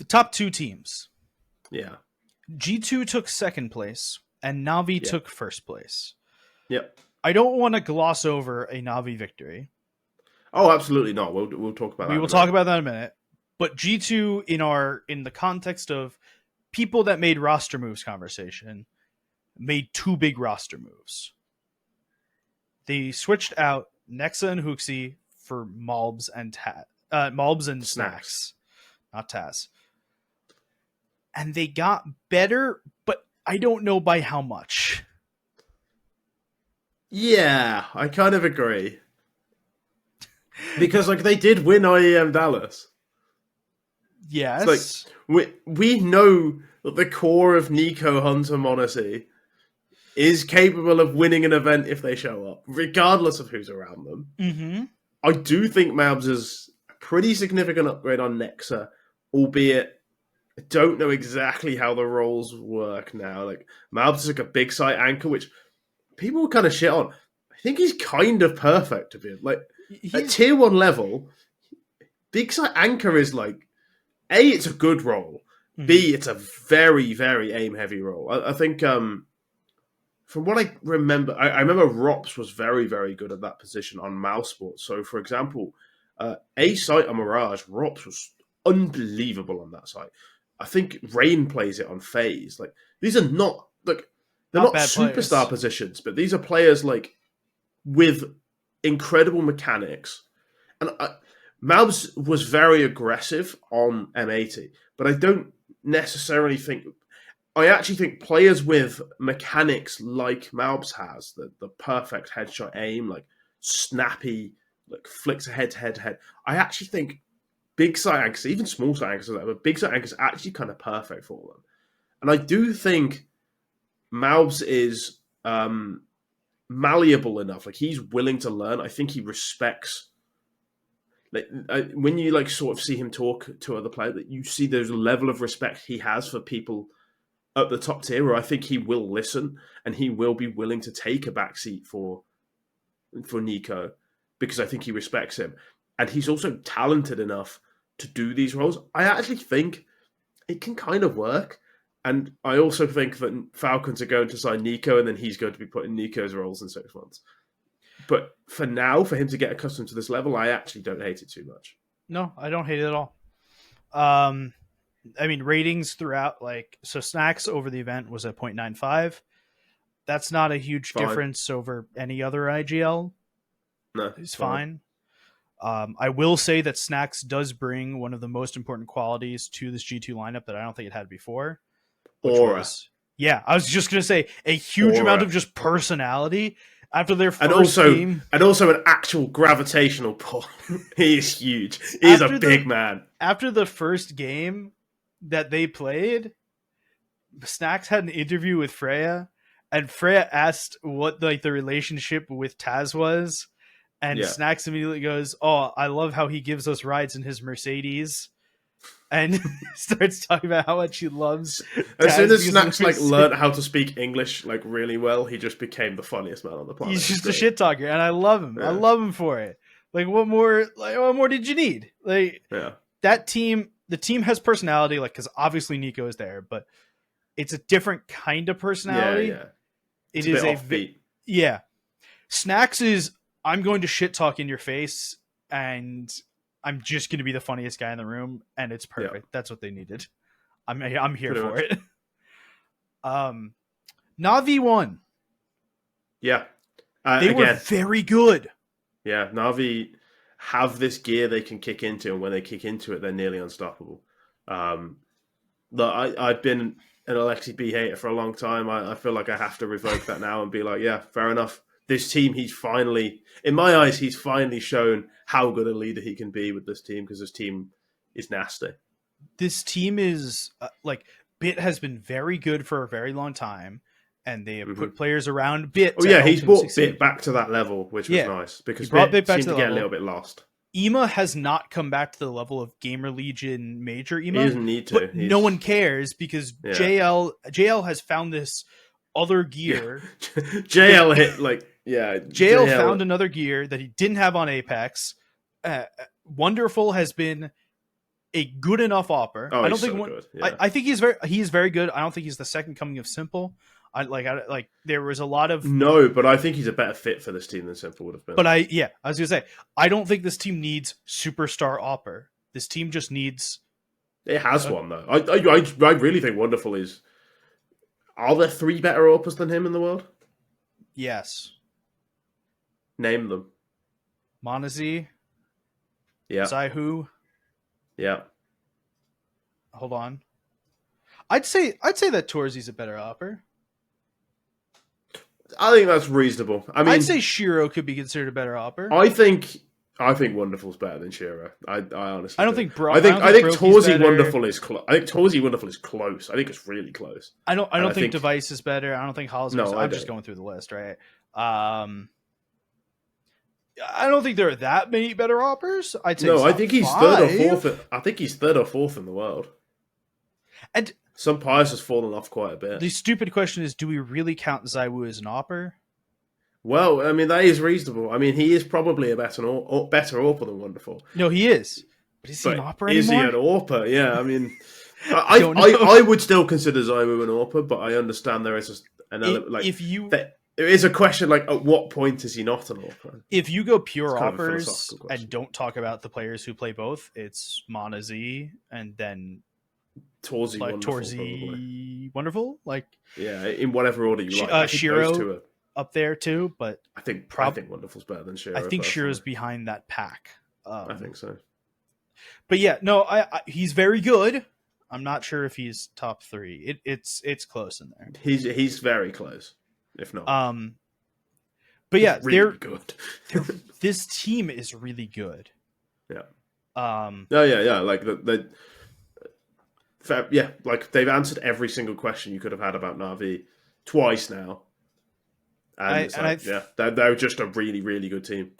the top two teams. Yeah. G2 took second place, and NaVi Yeah. took first place. Yep. I don't want to gloss over a NaVi victory. Oh, absolutely not. We'll talk about that. We will talk about that in a minute. But G2 in the context of people that made roster moves conversation, made two big roster moves. They switched out Nexa and Huxi for Malbs and Snax, not Taz. And they got better, but I don't know by how much. Yeah, I kind of agree. Because they did win IEM Dallas. Yes. It's we know that the core of Nico, Hunter, Monacy is capable of winning an event if they show up, regardless of who's around them. Mm-hmm. I do think Mabs is a pretty significant upgrade on Nexa, albeit I don't know exactly how the roles work now. Mabs is a big site anchor, which people kind of shit on. I think he's kind of perfect to be at tier 1 level. Big site anchor is A, it's a good role. Mm-hmm. B, it's a very, very aim heavy role. I think from what I remember, I remember Rops was very, very good at that position on Mousesports. So, for example, a site on Mirage, Rops was unbelievable on that site. I think Rain plays it on FaZe. These are not they're not superstar players. Positions, but these are players with incredible mechanics. And Mabs was very aggressive on M80, but I don't necessarily think. I actually think players with mechanics like Malbs has, the perfect headshot aim, snappy, flicks head to head. I actually think big site anchors, even small site anchors, but big site anchors are actually kind of perfect for them. And I do think Malbs is malleable enough. He's willing to learn. I think he respects. When you sort of see him talk to other players, that you see there's a level of respect he has for people at the top tier, where I think he will listen and he will be willing to take a backseat for Nico, because I think he respects him. And he's also talented enough to do these roles. I actually think it can kind of work. And I also think that Falcons are going to sign Nico, and then he's going to be put in Nico's roles in 6 months. But for now, for him to get accustomed to this level, I actually don't hate it too much. No, I don't hate it at all. Ratings throughout, so Snax over the event was a 0.95. That's not a huge difference over any other IGL. No, it's fine. I will say that Snax does bring one of the most important qualities to this G2 lineup that I don't think it had before. Aura. I was just going to say a huge amount of just personality after their first game. And also an actual gravitational pull. He is huge. He's a big man. After the first game that they played, Snax had an interview with Freya, and Freya asked what the relationship with Taz was, and Snax immediately goes, "Oh, I love how he gives us rides in his Mercedes," and starts talking about how much he loves. As soon as Snax learned how to speak English really well, he just became the funniest man on the planet. He's just a shit talker, and I love him. Yeah. I love him for it. What more did you need? That team. The team has personality, because obviously Nico is there, but it's a different kind of personality. Yeah. It is a offbeat. Yeah. Snax is, I'm going to shit talk in your face, and I'm just going to be the funniest guy in the room, and it's perfect. Yeah. That's what they needed. I'm here for it. NaVi won. Yeah. They were very good. Yeah, NaVi have this gear they can kick into, and when they kick into it, they're nearly unstoppable. I've been an Alexi B hater for a long time. I feel like I have to revoke that now and be like, yeah, fair enough. This team, in my eyes, he's finally shown how good a leader he can be with this team, because this team is nasty. This team is, Bit has been very good for a very long time, and they have put players around Bit. Oh yeah, he's brought Bit back to that level, which was nice, because Bit seemed to get a little bit lost. EMA has not come back to the level of Gamer Legion Major EMA. He doesn't need to. But no one cares, because JL has found this other gear. JL hit JL found another gear that he didn't have on Apex. Wonderful has been a good enough Opper. Oh, I don't he's think so one, good. Yeah. I think he's very good. I don't think he's the second coming of Simple. I there was a lot of No, but I think he's a better fit for this team than Simple would have been. but I was gonna say I don't think this team needs superstar Opper. This team just needs It has one though. I really think Wonderful is. Are there 3 better Orpers than him in the world? yes. Name them. Monazi, Yeah. Zaihu. Yeah. Hold on. I'd say that Torzi's a better Opper. I think that's reasonable. I mean, I'd say Shiro could be considered a better Opper. I think Wonderful's better than Shiro. I honestly. I don't think I think Broki's Torzi better. Wonderful is close. I think Torzi Wonderful is close. I think it's really close. I don't think Device is better. I don't think Halls. No, I'm just going through the list, right? I don't think there are that many better Oppers. I'd say No, I think he's 5. third or fourth. I think he's third or fourth in the world. And Some Pius has fallen off quite a bit. the stupid question is, do we really count Zaiwu as an Opper? Well, I mean that is reasonable. I mean he is probably a better Orper than Wonderful. No, he is. But is he an Opper anymore? Is he an Orper? Yeah, I mean, don't know. I would still consider Zaiwu an Orper, but I understand there is an element like there is a question like at what point is he not an Orper? If you go pure kind of a Oppers philosophical question. and don't talk about the players who play both, it's Mana Z and then Torzi like Wonderful, Torzi probably. Wonderful, like Yeah, in whatever order you like. I think Shiro those two are, up there too. But I think Wonderful's better than Shiro. I think personally. Shiro's behind that pack. I think so. But yeah, no, he's very good. I'm not sure if he's top 3. It's close in there. He's very close, if not. But yeah, he's really good. This team is really good. Yeah. Yeah. Like like they've answered every single question you could have had about NaVi twice now, and they're just a really, really good team.